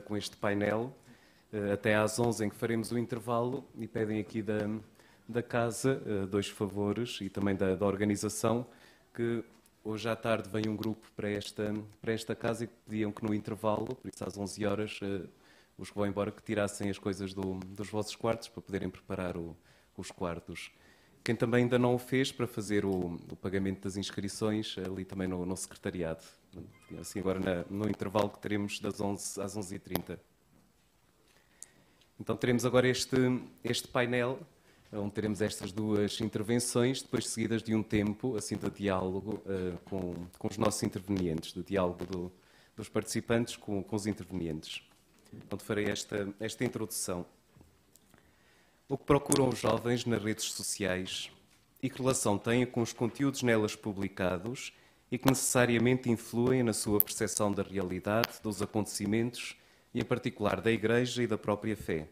com este painel, até às 11 em que faremos o intervalo, e pedem aqui da casa 2 favores e também da organização, que hoje à tarde vem um grupo para esta casa e que pediam que no intervalo, por isso às 11 horas, os que vão embora, que tirassem as coisas dos vossos quartos para poderem preparar os quartos. Quem também ainda não o fez, para fazer o pagamento das inscrições ali também no secretariado. Assim, agora no intervalo que teremos das 11 às 11h30. Então teremos agora este painel, onde teremos estas 2 intervenções, depois seguidas de um tempo assim, de diálogo com os nossos intervenientes, de diálogo dos participantes com os intervenientes. Onde farei esta introdução. O que procuram os jovens nas redes sociais e que relação têm com os conteúdos nelas publicados e que necessariamente influem na sua percepção da realidade, dos acontecimentos e, em particular, da Igreja e da própria fé.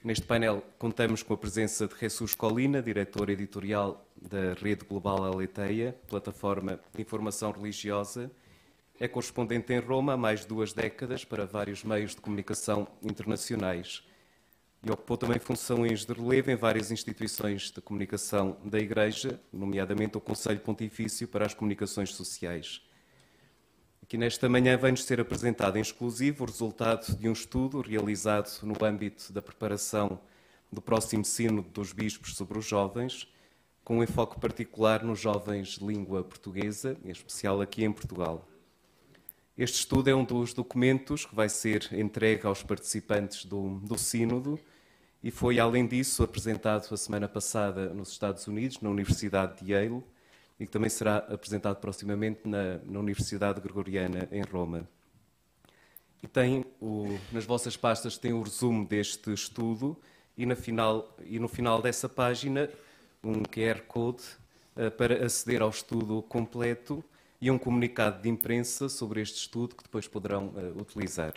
Neste painel contamos com a presença de Jesus Colina, diretor editorial da Rede Global Aleteia, plataforma de informação religiosa. É correspondente em Roma há mais de 2 décadas para vários meios de comunicação internacionais e ocupou também funções de relevo em várias instituições de comunicação da Igreja, nomeadamente o Conselho Pontifício para as Comunicações Sociais. Aqui nesta manhã vem-nos ser apresentado em exclusivo o resultado de um estudo realizado no âmbito da preparação do próximo Sínodo dos Bispos sobre os jovens, com um enfoque particular nos jovens de língua portuguesa, em especial aqui em Portugal. Este estudo é um dos documentos que vai ser entregue aos participantes do Sínodo e foi, além disso, apresentado a semana passada nos Estados Unidos, na Universidade de Yale, e que também será apresentado proximamente na Universidade Gregoriana, em Roma. E nas vossas pastas tem o resumo deste estudo e no final dessa página um QR Code para aceder ao estudo completo e um comunicado de imprensa sobre este estudo que depois poderão utilizar.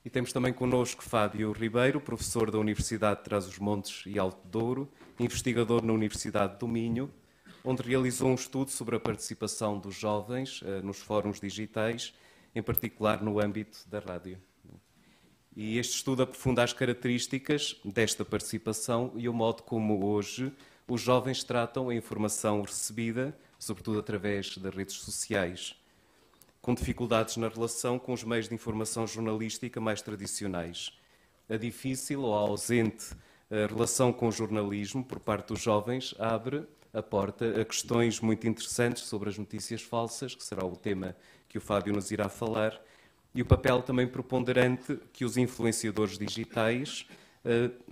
E temos também connosco Fábio Ribeiro, professor da Universidade de Trás-os-Montes e Alto Douro, investigador na Universidade do Minho, onde realizou um estudo sobre a participação dos jovens nos fóruns digitais, em particular no âmbito da rádio. E este estudo aprofunda as características desta participação e o modo como hoje os jovens tratam a informação recebida, sobretudo através das redes sociais, com dificuldades na relação com os meios de informação jornalística mais tradicionais. A difícil ou ausente relação com o jornalismo por parte dos jovens abre a porta a questões muito interessantes sobre as notícias falsas, que será o tema que o Fábio nos irá falar, e o papel também preponderante que os influenciadores digitais,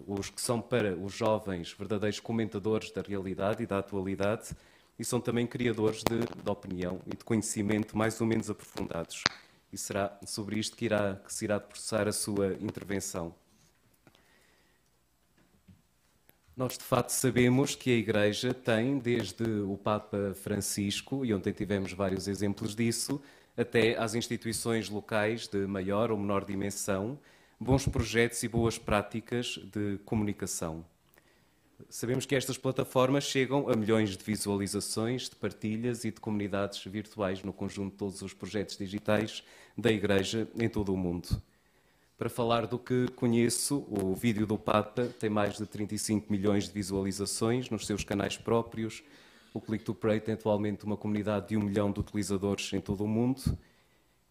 os que são para os jovens verdadeiros comentadores da realidade e da atualidade, e são também criadores de opinião e de conhecimento mais ou menos aprofundados. E será sobre isto que se irá debruçar a sua intervenção. Nós, de facto, sabemos que a Igreja tem, desde o Papa Francisco, e ontem tivemos vários exemplos disso, até às instituições locais de maior ou menor dimensão, bons projetos e boas práticas de comunicação. Sabemos que estas plataformas chegam a milhões de visualizações, de partilhas e de comunidades virtuais no conjunto de todos os projetos digitais da Igreja em todo o mundo. Para falar do que conheço, o vídeo do Papa tem mais de 35 milhões de visualizações nos seus canais próprios. O Click to Pray tem atualmente uma comunidade de 1 milhão de utilizadores em todo o mundo.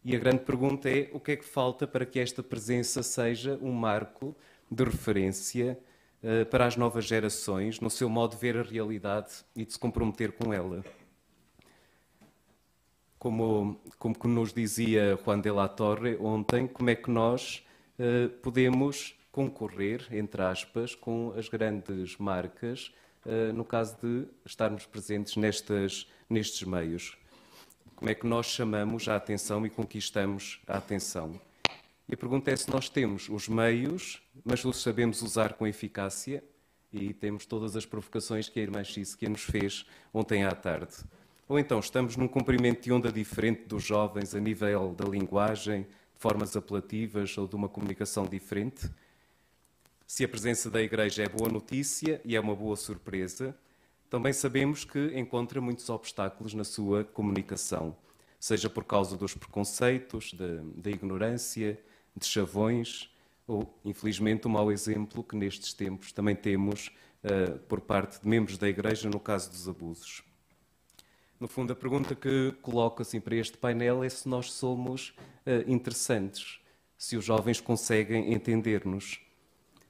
E a grande pergunta é o que é que falta para que esta presença seja um marco de referência para as novas gerações, no seu modo de ver a realidade e de se comprometer com ela. Como nos dizia Juan de la Torre ontem, como é que nós podemos concorrer, entre aspas, com as grandes marcas, no caso de estarmos presentes nestes meios. Como é que nós chamamos a atenção e conquistamos a atenção? E a pergunta é se nós temos os meios, mas os sabemos usar com eficácia, e temos todas as provocações que a irmã Xisquia nos fez ontem à tarde. Ou então estamos num comprimento de onda diferente dos jovens a nível da linguagem, de formas apelativas ou de uma comunicação diferente? Se a presença da Igreja é boa notícia e é uma boa surpresa, também sabemos que encontra muitos obstáculos na sua comunicação. seja por causa dos preconceitos, da ignorância, de chavões, ou, infelizmente, o mau exemplo que nestes tempos também temos por parte de membros da Igreja no caso dos abusos. No fundo, a pergunta que coloco assim, para este painel é se nós somos interessantes, se os jovens conseguem entender-nos.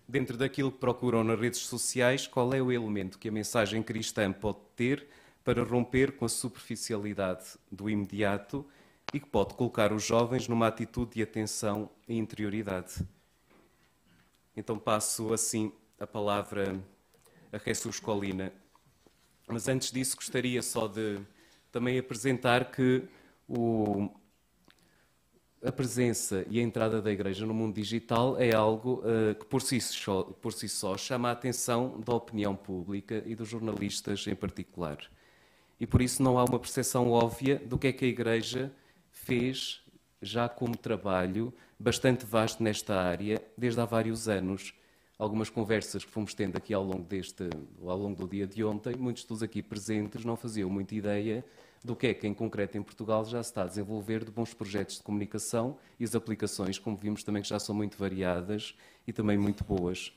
Dentro daquilo que procuram nas redes sociais, qual é o elemento que a mensagem cristã pode ter para romper com a superficialidade do imediato e que pode colocar os jovens numa atitude de atenção e interioridade? Então passo assim a palavra a Jesus Colina. Mas antes disso gostaria só de também apresentar que a presença e a entrada da Igreja no mundo digital é algo que por si só chama a atenção da opinião pública e dos jornalistas em particular. E por isso não há uma percepção óbvia do que é que a Igreja fez já como trabalho bastante vasto nesta área desde há vários anos. Algumas conversas que fomos tendo aqui ao longo do dia de ontem, muitos dos aqui presentes não faziam muita ideia do que é que, em concreto, em Portugal já se está a desenvolver de bons projetos de comunicação e as aplicações, como vimos também, que já são muito variadas e também muito boas.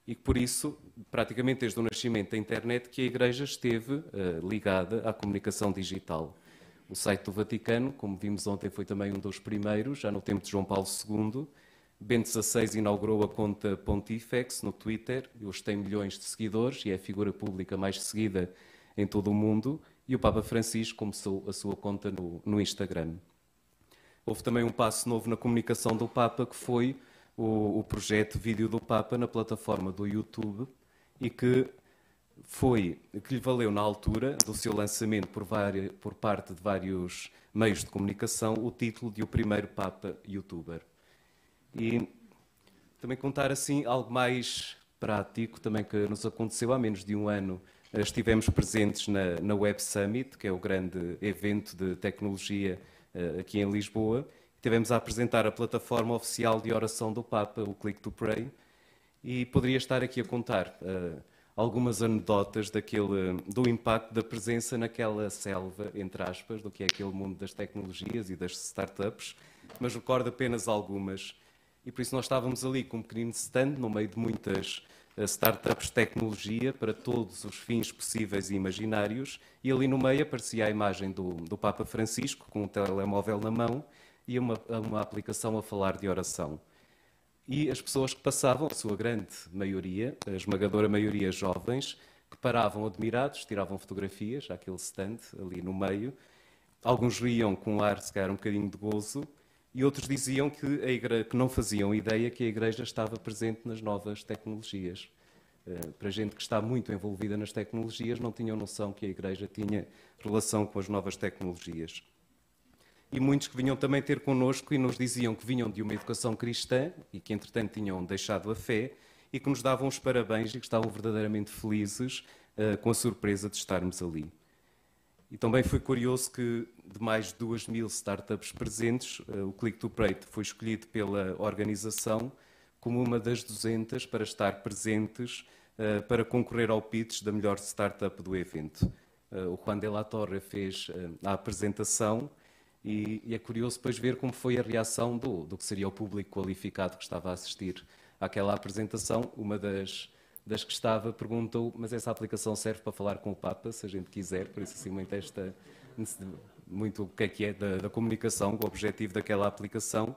E que, por isso, praticamente desde o nascimento da internet, que a Igreja esteve ligada à comunicação digital. O site do Vaticano, como vimos ontem, foi também um dos primeiros, já no tempo de João Paulo II. Bento XVI inaugurou a conta Pontifex no Twitter, hoje tem milhões de seguidores e é a figura pública mais seguida em todo o mundo. E o Papa Francisco começou a sua conta no Instagram. Houve também um passo novo na comunicação do Papa, que foi o projeto Vídeo do Papa na plataforma do YouTube e que lhe valeu na altura do seu lançamento por parte de vários meios de comunicação o título de o primeiro Papa YouTuber. E também contar assim algo mais prático também que nos aconteceu há menos de um ano. Estivemos presentes na Web Summit, que é o grande evento de tecnologia aqui em Lisboa. Estivemos a apresentar a plataforma oficial de oração do Papa, o Click to Pray, e poderia estar aqui a contar algumas anedotas do impacto da presença naquela selva, entre aspas, do que é aquele mundo das tecnologias e das startups, mas recordo apenas algumas. E por isso nós estávamos ali com um pequenino stand, no meio de muitas startups de tecnologia para todos os fins possíveis e imaginários, e ali no meio aparecia a imagem do Papa Francisco, com um telemóvel na mão, e uma aplicação a falar de oração. E as pessoas que passavam, a sua grande maioria, a esmagadora maioria jovens, que paravam admirados, tiravam fotografias àquele stand ali no meio. Alguns riam com um ar, se calhar, um bocadinho de gozo, e outros diziam que não faziam ideia que a Igreja estava presente nas novas tecnologias. Para gente que está muito envolvida nas tecnologias, não tinham noção que a Igreja tinha relação com as novas tecnologias. E muitos que vinham também ter connosco e nos diziam que vinham de uma educação cristã e que, entretanto, tinham deixado a fé e que nos davam os parabéns e que estavam verdadeiramente felizes com a surpresa de estarmos ali. E também foi curioso que, de mais de 2.000 startups presentes, o Click to Pray foi escolhido pela organização como uma das 200 para estar presentes para concorrer ao pitch da melhor startup do evento. O Juan de la Torre fez a apresentação e é curioso depois ver como foi a reação do que seria o público qualificado que estava a assistir àquela apresentação. Uma das que estava perguntou, mas essa aplicação serve para falar com o Papa, se a gente quiser, por isso assim muito o que é da comunicação, o objetivo daquela aplicação.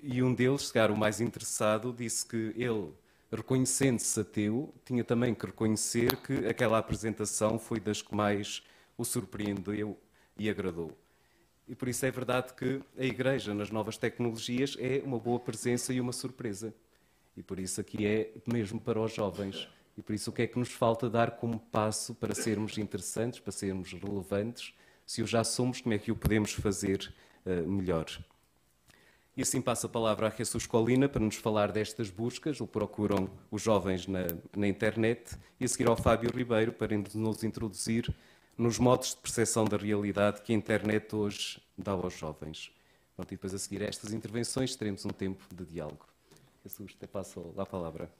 E um deles, se calhar o mais interessado, disse que ele, reconhecendo-se ateu, tinha também que reconhecer que aquela apresentação foi das que mais o surpreendeu e agradou. E por isso é verdade que a Igreja nas novas tecnologias é uma boa presença e uma surpresa. E por isso aqui é mesmo para os jovens. E por isso o que é que nos falta dar como passo para sermos interessantes, para sermos relevantes? Se o já somos, como é que o podemos fazer melhor? E assim passo a palavra a Jesus Colina para nos falar destas buscas, o procuram os jovens na internet, e a seguir ao Fábio Ribeiro para nos introduzir nos modos de percepção da realidade que a internet hoje dá aos jovens. Pronto, e depois a seguir a estas intervenções teremos um tempo de diálogo. Jesus, te passo a palavra.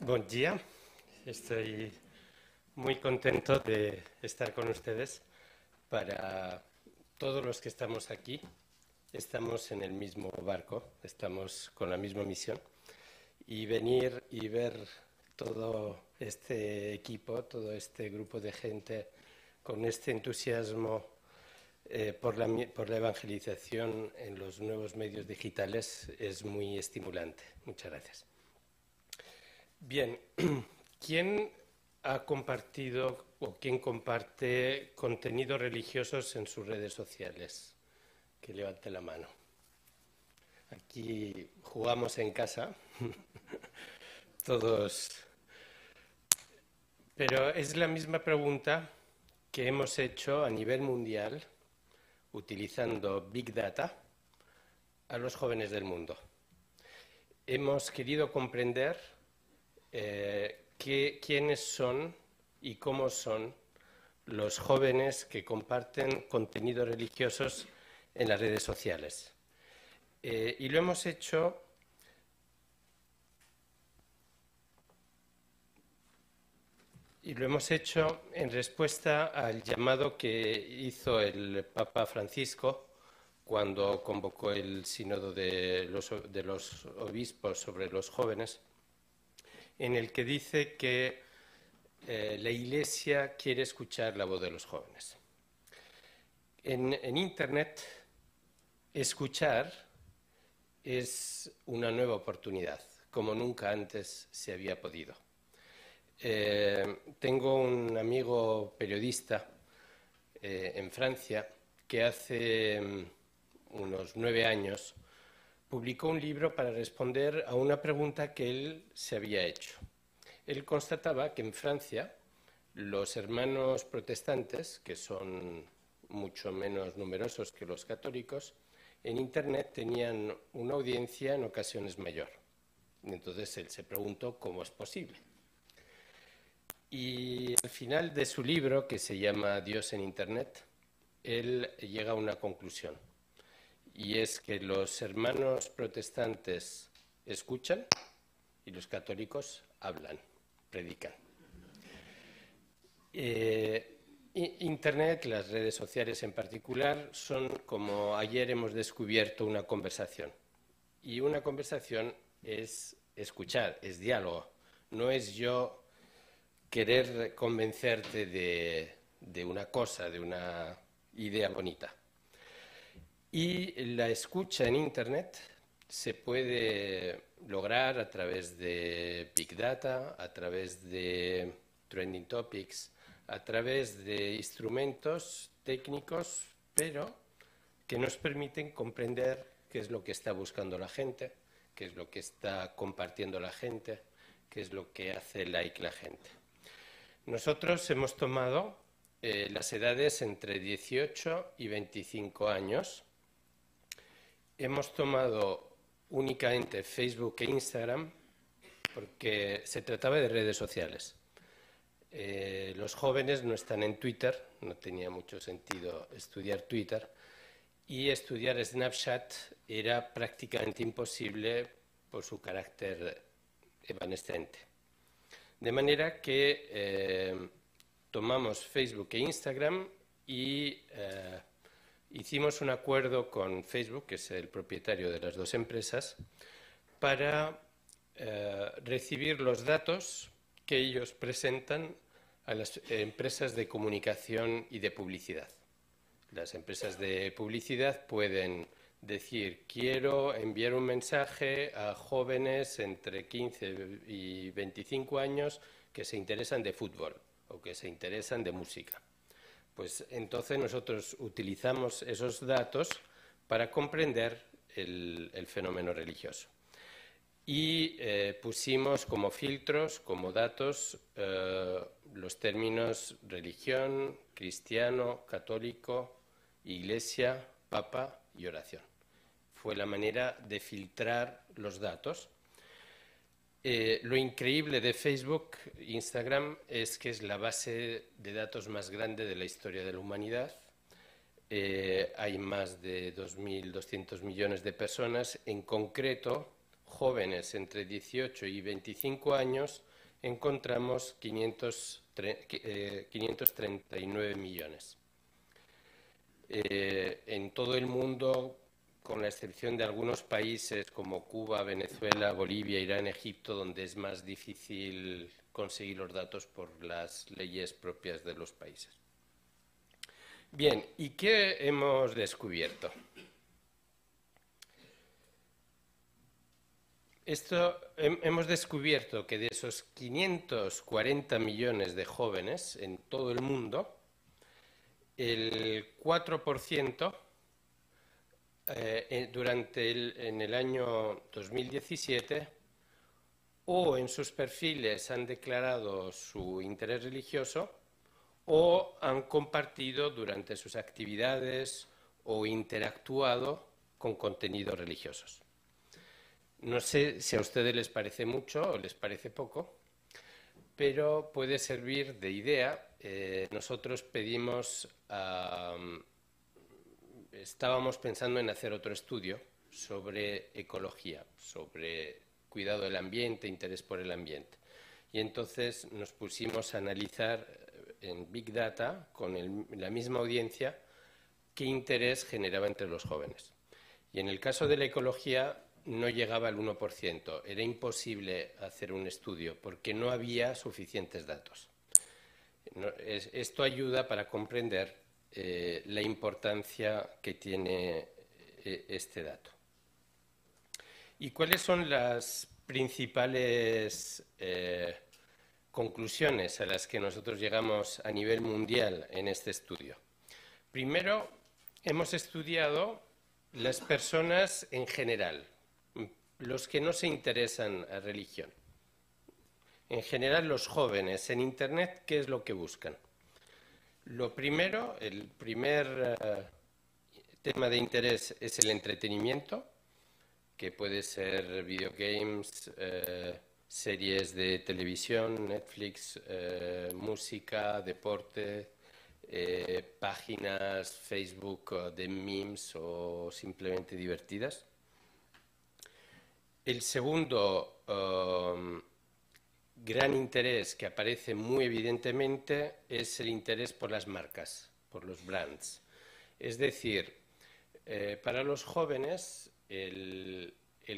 Buen día, estoy muy contento de estar con ustedes. Para todos los que estamos aquí, estamos en el mismo barco, estamos con la misma misión, y venir y ver todo este equipo, todo este grupo de gente con este entusiasmo por la evangelización en los nuevos medios digitales es muy estimulante. Muchas gracias. Bien, ¿quién ha compartido o quién comparte contenidos religiosos en sus redes sociales? Que levante la mano. Aquí jugamos en casa, todos. Pero es la misma pregunta que hemos hecho a nivel mundial utilizando Big Data a los jóvenes del mundo. Hemos querido comprender quiénes son y cómo son los jóvenes que comparten contenidos religiosos en las redes sociales. Y lo hemos hecho en respuesta al llamado que hizo el Papa Francisco cuando convocó el sínodo de los obispos sobre los jóvenes, en el que dice que la Iglesia quiere escuchar la voz de los jóvenes. En Internet, escuchar es una nueva oportunidad, como nunca antes se había podido. Tengo un amigo periodista en Francia que hace unos 9 años publicó un libro para responder a una pregunta que él se había hecho. Él constataba que en Francia los hermanos protestantes, que son mucho menos numerosos que los católicos, en Internet tenían una audiencia en ocasiones mayor. Entonces él se preguntó cómo es posible. Y al final de su libro, que se llama Dios en Internet, él llega a una conclusión. Y es que los hermanos protestantes escuchan y los católicos hablan, predican. Internet, las redes sociales en particular, son como ayer hemos descubierto una conversación. Y una conversación es escuchar, es diálogo. No es yo querer convencerte de una cosa, de una idea bonita. Y la escucha en Internet se puede lograr a través de Big Data, a través de Trending Topics, a través de instrumentos técnicos, pero que nos permiten comprender qué es lo que está buscando la gente, qué es lo que está compartiendo la gente, qué es lo que hace like la gente. Nosotros hemos tomado las edades entre 18 y 25 años. Hemos tomado únicamente Facebook e Instagram porque se trataba de redes sociales. Los jóvenes no están en Twitter, no tenía mucho sentido estudiar Twitter, y estudiar Snapchat era prácticamente imposible por su carácter evanescente. De manera que tomamos Facebook e Instagram y hicimos un acuerdo con Facebook, que es el propietario de las dos empresas, para recibir los datos que ellos presentan a las empresas de comunicación y de publicidad. Las empresas de publicidad pueden decir, quiero enviar un mensaje a jóvenes entre 15 y 25 años que se interesan de fútbol o que se interesan de música. Pues entonces nosotros utilizamos esos datos para comprender el fenómeno religioso. Y pusimos como filtros, como datos, los términos religión, cristiano, católico, iglesia, papa y oración. Fue la manera de filtrar los datos. Lo increíble de Facebook e Instagram es que es la base de datos más grande de la historia de la humanidad. Hay más de 2.200 millones de personas, en concreto jóvenes entre 18 y 25 años encontramos 539 millones. En todo el mundo, con la excepción de algunos países como Cuba, Venezuela, Bolivia, Irán, Egipto, donde es más difícil conseguir los datos por las leyes propias de los países. Bien, ¿y qué hemos descubierto? Hemos descubierto que de esos 540 millones de jóvenes en todo el mundo, el 4% en el año 2017 o en sus perfiles han declarado su interés religioso o han compartido durante sus actividades o interactuado con contenidos religiosos. No sé si a ustedes les parece mucho o les parece poco, pero puede servir de idea. Nosotros estábamos pensando en hacer otro estudio sobre ecología, sobre cuidado del ambiente, interés por el ambiente. Y entonces nos pusimos a analizar en Big Data, con la misma audiencia, qué interés generaba entre los jóvenes. Y en el caso de la ecología no llegaba al 1%. Era imposible hacer un estudio porque no había suficientes datos. Esto ayuda para comprender la importancia que tiene este dato. ¿Y cuáles son las principales conclusiones a las que nosotros llegamos a nivel mundial en este estudio? Primero, hemos estudiado las personas en general, los que no se interesan a religión. En general, los jóvenes en Internet, ¿qué es lo que buscan? Lo primero, el primer tema de interés es el entretenimiento, que puede ser videogames, series de televisión, Netflix, música, deporte, páginas Facebook de memes o simplemente divertidas. El segundo gran interés que aparece muy evidentemente es el interés por las marcas, por los brands. Es decir, para los jóvenes el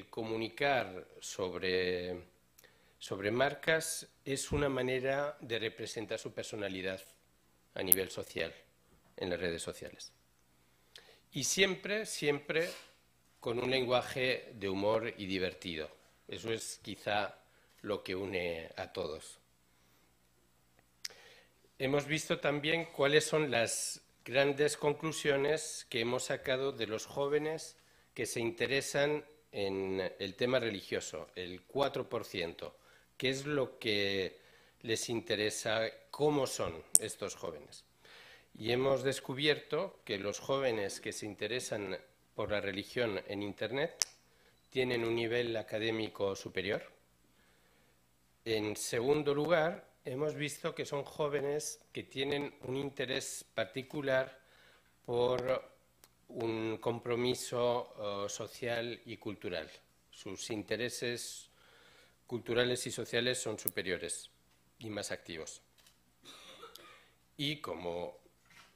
comunicar sobre marcas es una manera de representar su personalidad a nivel social, en las redes sociales. Y siempre con un lenguaje de humor y divertido. Eso es quizá lo que une a todos. Hemos visto también cuáles son las grandes conclusiones que hemos sacado de los jóvenes que se interesan en el tema religioso, el 4%. ¿Qué es lo que les interesa? ¿Cómo son estos jóvenes? Y hemos descubierto que los jóvenes que se interesan por la religión en Internet tienen un nivel académico superior. En segundo lugar, hemos visto que son jóvenes que tienen un interés particular por un compromiso social y cultural. Sus intereses culturales y sociales son superiores y más activos. Y como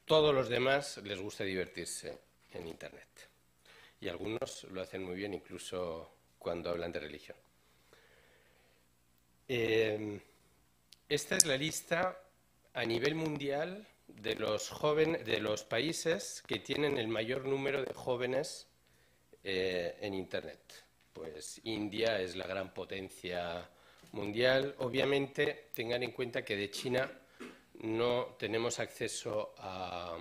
todos los demás, les gusta divertirse en Internet. Y algunos lo hacen muy bien, incluso cuando hablan de religión. Esta es la lista a nivel mundial de los países que tienen el mayor número de jóvenes en Internet. Pues India es la gran potencia mundial. Obviamente, tengan en cuenta que de China no tenemos acceso a...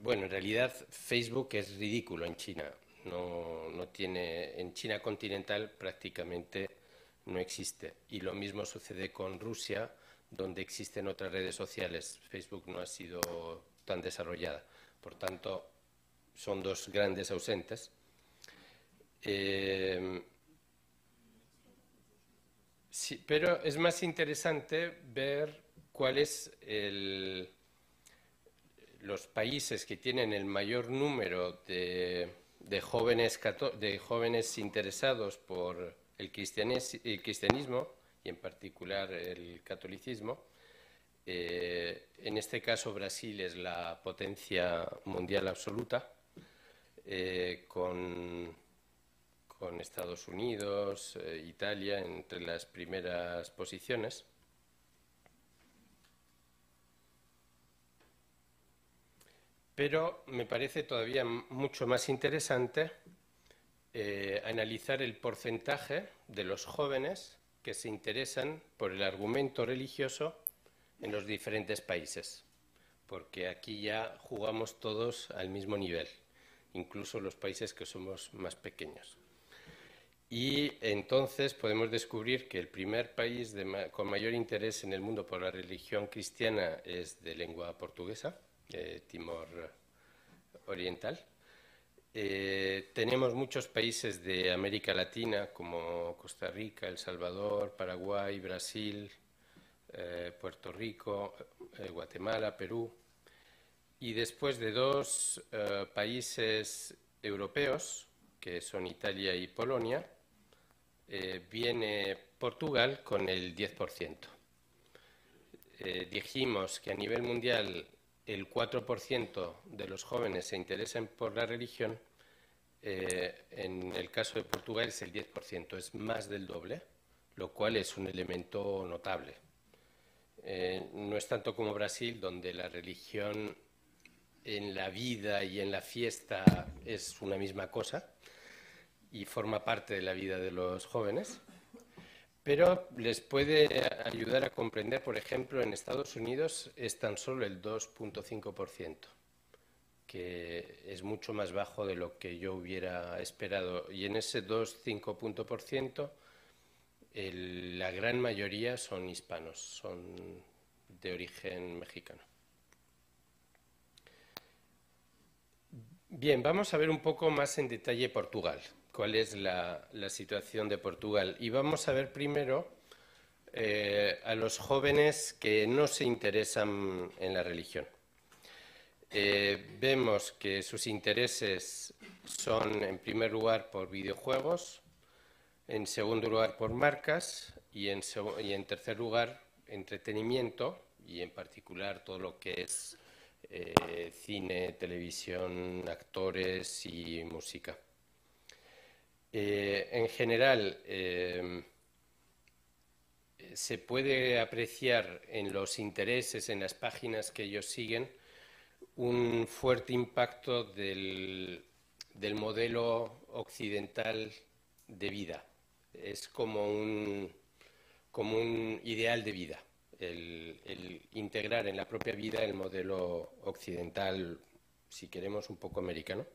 Bueno, en realidad Facebook es ridículo en China. No tiene, en China continental prácticamente no existe. Y lo mismo sucede con Rusia, donde existen otras redes sociales. Facebook no ha sido tan desarrollada. Por tanto, son dos grandes ausentes. Sí, pero es más interesante ver cuáles los países que tienen el mayor número de jóvenes interesados por el cristianismo y en particular el catolicismo. En este caso Brasil es la potencia mundial absoluta, con Estados Unidos, Italia entre las primeras posiciones. Pero me parece todavía mucho más interesante analizar el porcentaje de los jóvenes que se interesan por el argumento religioso en los diferentes países, porque aquí ya jugamos todos al mismo nivel, incluso los países que somos más pequeños. Y entonces podemos descubrir que el primer país con mayor interés en el mundo por la religión cristiana es de lengua portuguesa, Timor Oriental. Tenemos muchos países de América Latina como Costa Rica, El Salvador, Paraguay, Brasil, Puerto Rico, Guatemala, Perú. Y después de dos países europeos, que son Italia y Polonia, viene Portugal con el 10%. Dijimos que a nivel mundial el 4% de los jóvenes se interesan por la religión. En el caso de Portugal es el 10%, es más del doble, lo cual es un elemento notable. No es tanto como Brasil, donde la religión en la vida y en la fiesta es una misma cosa y forma parte de la vida de los jóvenes, pero les puede ayudar a comprender, por ejemplo, en Estados Unidos es tan solo el 2,5%, que es mucho más bajo de lo que yo hubiera esperado, y en ese 2,5%, la gran mayoría son hispanos, son de origen mexicano. Bien, vamos a ver un poco más en detalle Portugal, cuál es la situación de Portugal. Y vamos a ver primero a los jóvenes que no se interesan en la religión. Vemos que sus intereses son, en primer lugar, por videojuegos, en segundo lugar por marcas y en tercer lugar entretenimiento, y en particular todo lo que es cine, televisión, actores y música. En general se puede apreciar en los intereses, en las páginas que ellos siguen, un fuerte impacto del modelo occidental de vida. Es como un ideal de vida, el integrar en la propia vida el modelo occidental, si queremos, un poco americano.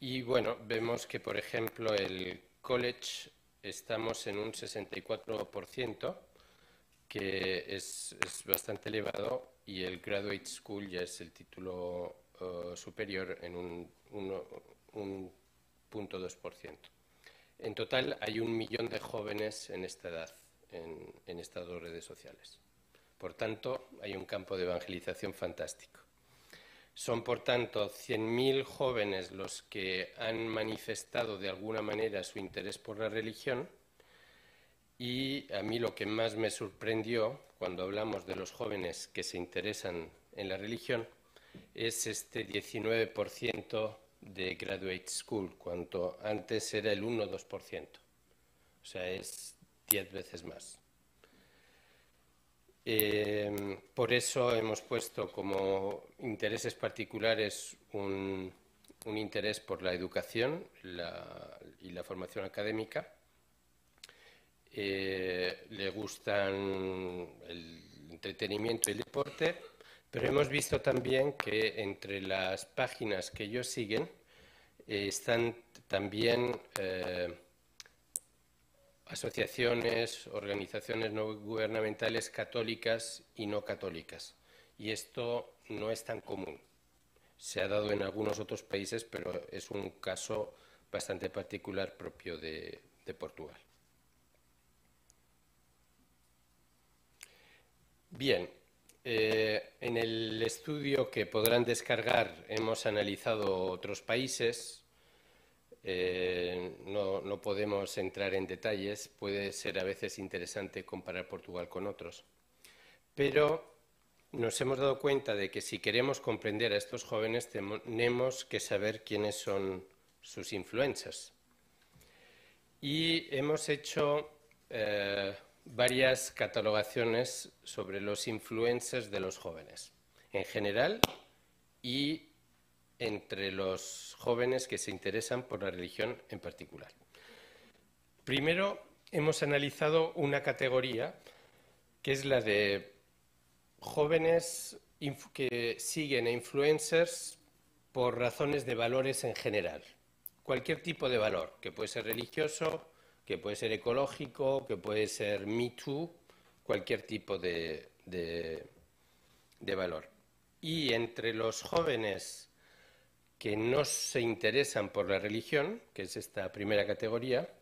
Y bueno, vemos que, por ejemplo, el college estamos en un 64%, que es bastante elevado, y el graduate school ya es el título superior en un 0,2%. En total hay 1 millón de jóvenes en esta edad en estas dos redes sociales. Por tanto, hay un campo de evangelización fantástico. Son, por tanto, 100.000 jóvenes los que han manifestado de alguna manera su interés por la religión, y a mí lo que más me sorprendió cuando hablamos de los jóvenes que se interesan en la religión es este 19% de graduate school, cuando antes era el 1 o 2%. O sea, es 10 veces más. Por eso hemos puesto como intereses particulares un interés por la educación y la formación académica. Le gustan el entretenimiento y el deporte, pero hemos visto también que entre las páginas que ellos siguen están también asociaciones, organizaciones no gubernamentales católicas y no católicas. Y esto no es tan común. Se ha dado en algunos otros países, pero es un caso bastante particular propio de Portugal. Bien, en el estudio que podrán descargar hemos analizado otros países. no podemos entrar en detalles, puede ser a veces interesante comparar Portugal con otros. Pero nos hemos dado cuenta de que si queremos comprender a estos jóvenes tenemos que saber quiénes son sus influencers. Y hemos hecho varias catalogaciones sobre los influencers de los jóvenes, en general y entre los jóvenes que se interesan por la religión en particular. Primero, hemos analizado una categoría que es la de jóvenes que siguen a influencers por razones de valores en general. Cualquier tipo de valor, que puede ser religioso, que puede ser ecológico, que puede ser Me Too, cualquier tipo de valor. Y entre los jóvenes que no se interesan por la religión, que es esta primera categoría,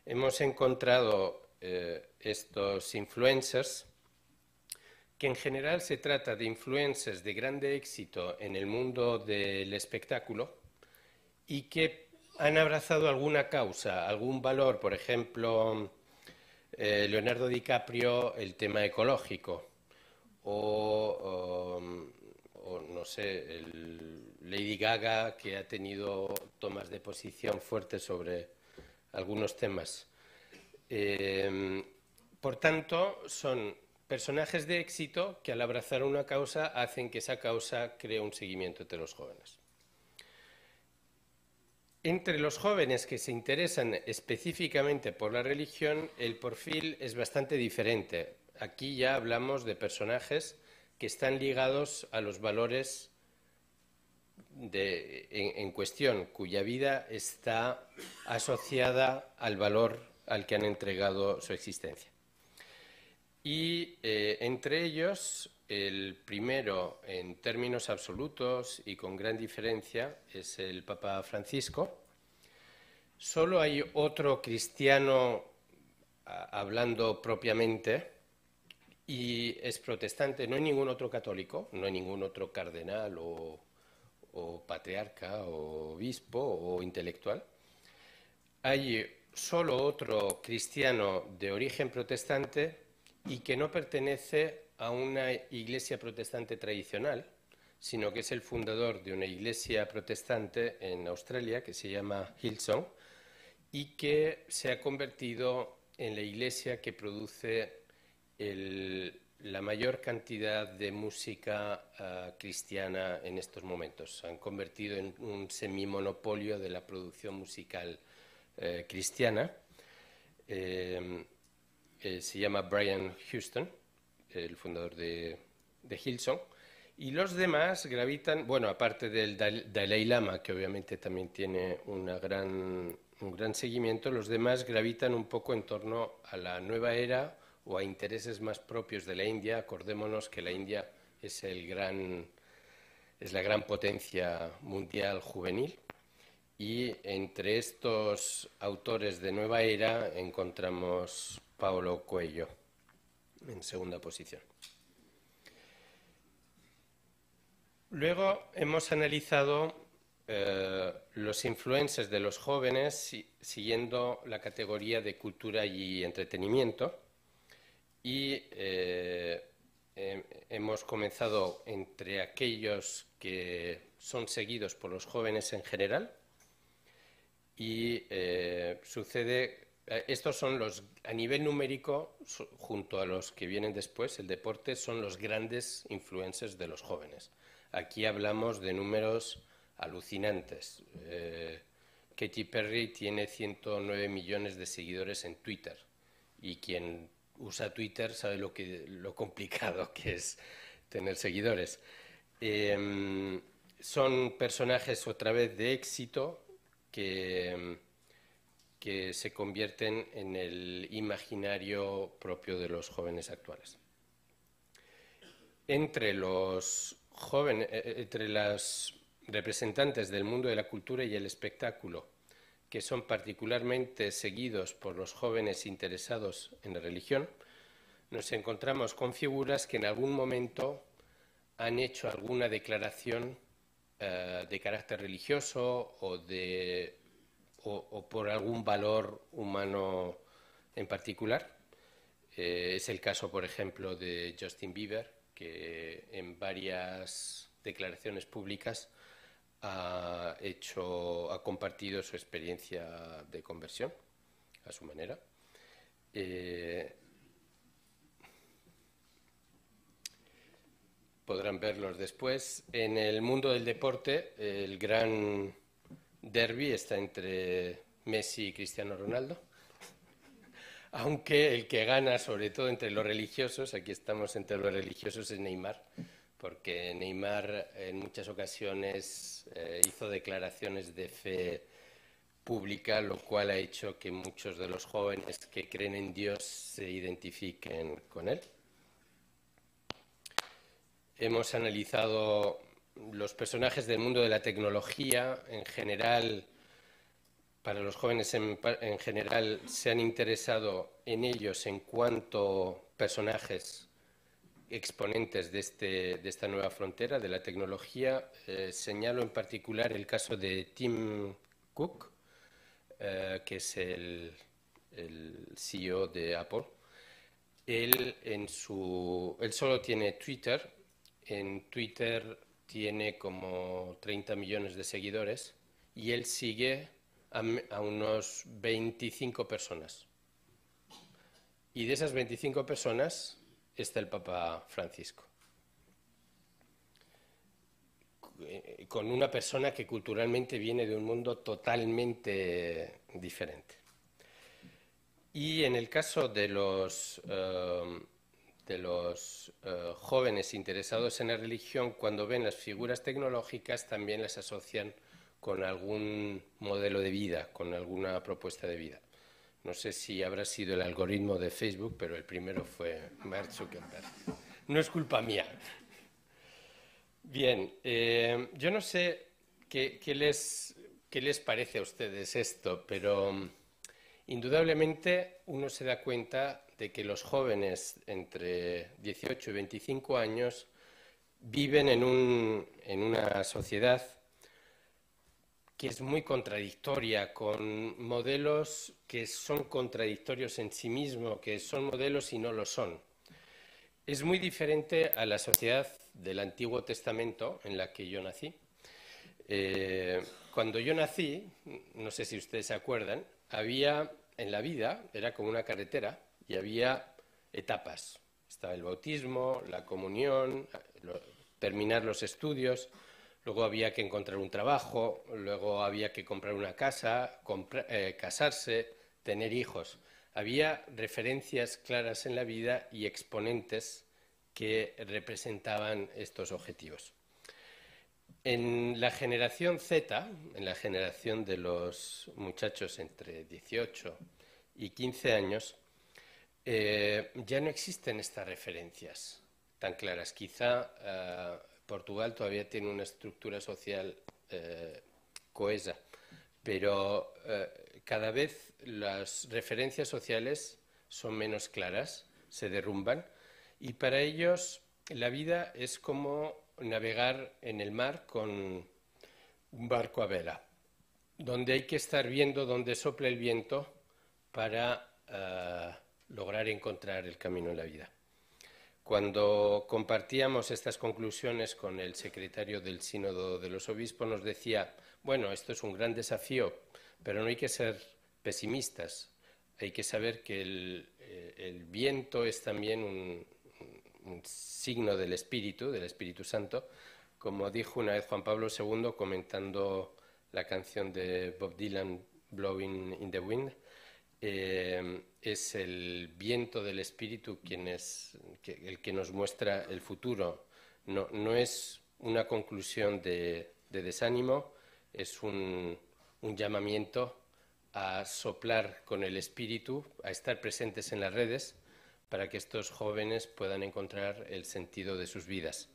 hemos encontrado estos influencers, que en general se trata de influencers de grande éxito en el mundo del espectáculo y que han abrazado alguna causa, algún valor, por ejemplo, Leonardo DiCaprio, el tema ecológico, o no sé, Lady Gaga, que ha tenido tomas de posición fuertes sobre algunos temas. Por tanto, son personajes de éxito que al abrazar una causa hacen que esa causa cree un seguimiento entre los jóvenes. Entre los jóvenes que se interesan específicamente por la religión, el perfil es bastante diferente. Aquí ya hablamos de personajes que están ligados a los valores en cuestión, cuya vida está asociada al valor al que han entregado su existencia. Y entre ellos, el primero en términos absolutos y con gran diferencia es el Papa Francisco. Solo hay otro cristiano hablando propiamente y es protestante, no hay ningún otro católico, no hay ningún otro cardenal o patriarca o obispo o intelectual. Hay solo otro cristiano de origen protestante y que no pertenece a una iglesia protestante tradicional, sino que es el fundador de una iglesia protestante en Australia que se llama Hillsong y que se ha convertido en la iglesia que produce la mayor cantidad de música cristiana en estos momentos. Se han convertido en un semimonopolio de la producción musical cristiana. Se llama Brian Houston, el fundador de Hillsong, y los demás gravitan, bueno, aparte del Dalai Lama, que obviamente también tiene un gran seguimiento, los demás gravitan un poco en torno a la nueva era o a intereses más propios de la India. Acordémonos que la India es la gran potencia mundial juvenil. Y entre estos autores de nueva era encontramos Paulo Coelho en segunda posición. Luego hemos analizado los influencers de los jóvenes siguiendo la categoría de cultura y entretenimiento y hemos comenzado entre aquellos que son seguidos por los jóvenes en general y estos son los, a nivel numérico, junto a los que vienen después, el deporte, son los grandes influencers de los jóvenes. Aquí hablamos de números alucinantes. Katy Perry tiene 109 millones de seguidores en Twitter y quien usa Twitter sabe lo complicado que es tener seguidores. Son personajes otra vez de éxito que se convierten en el imaginario propio de los jóvenes actuales. Entre los representantes del mundo de la cultura y el espectáculo, que son particularmente seguidos por los jóvenes interesados en la religión, nos encontramos con figuras que en algún momento han hecho alguna declaración de carácter religioso o o por algún valor humano en particular. Es el caso, por ejemplo, de Justin Bieber, que en varias declaraciones públicas ha compartido su experiencia de conversión a su manera. Podrán verlos después. En el mundo del deporte, el gran derbi está entre Messi y Cristiano Ronaldo, aunque el que gana, sobre todo entre los religiosos, aquí estamos entre los religiosos, es Neymar, porque Neymar en muchas ocasiones hizo declaraciones de fe pública, lo cual ha hecho que muchos de los jóvenes que creen en Dios se identifiquen con él. Hemos analizado los personajes del mundo de la tecnología en general. Para los jóvenes en general se han interesado en ellos en cuanto personajes exponentes de esta nueva frontera de la tecnología. Señalo en particular el caso de Tim Cook, que es el CEO de Apple. Él solo tiene Twitter. En Twitter tiene como 30 millones de seguidores y él sigue a unos 25 personas. Y de esas 25 personas está el Papa Francisco, con una persona que culturalmente viene de un mundo totalmente diferente. Y en el caso de los jóvenes interesados en la religión, cuando ven las figuras tecnológicas también las asocian con algún modelo de vida, con alguna propuesta de vida. No sé si habrá sido el algoritmo de Facebook, pero el primero fue Mark Zuckerberg. No es culpa mía. Bien, yo no sé qué les parece a ustedes esto, pero indudablemente uno se da cuenta de que los jóvenes entre 18 y 25 años viven en una sociedad que es muy contradictoria, con modelos que son contradictorios en sí mismos, que son modelos y no lo son. Es muy diferente a la sociedad del Antiguo Testamento en la que yo nací. Cuando yo nací, no sé si ustedes se acuerdan, había en la vida, era como una carretera, y había etapas. Estaba el bautismo, la comunión, terminar los estudios. Luego había que encontrar un trabajo, luego había que comprar una casa, casarse, tener hijos. Había referencias claras en la vida y exponentes que representaban estos objetivos. En la generación Z, en la generación de los muchachos entre 18 y 15 años, ya no existen estas referencias tan claras. Quizá Portugal todavía tiene una estructura social cohesa, pero cada vez las referencias sociales son menos claras, se derrumban, y para ellos la vida es como navegar en el mar con un barco a vela, donde hay que estar viendo dónde sopla el viento para lograr encontrar el camino en la vida. Cuando compartíamos estas conclusiones con el secretario del Sínodo de los Obispos, nos decía, bueno, esto es un gran desafío, pero no hay que ser pesimistas. Hay que saber que el viento es también un signo del Espíritu Santo, como dijo una vez Juan Pablo II comentando la canción de Bob Dylan, Blowing in the Wind. Es el viento del Espíritu el que nos muestra el futuro. No es una conclusión de desánimo, es un llamamiento a soplar con el Espíritu, a estar presentes en las redes, para que estos jóvenes puedan encontrar el sentido de sus vidas.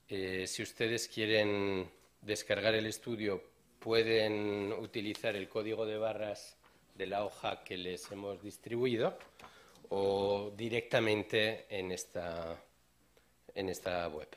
Si ustedes quieren descargar el estudio, pueden utilizar el código de barras de la hoja que les hemos distribuido o directamente en esta web.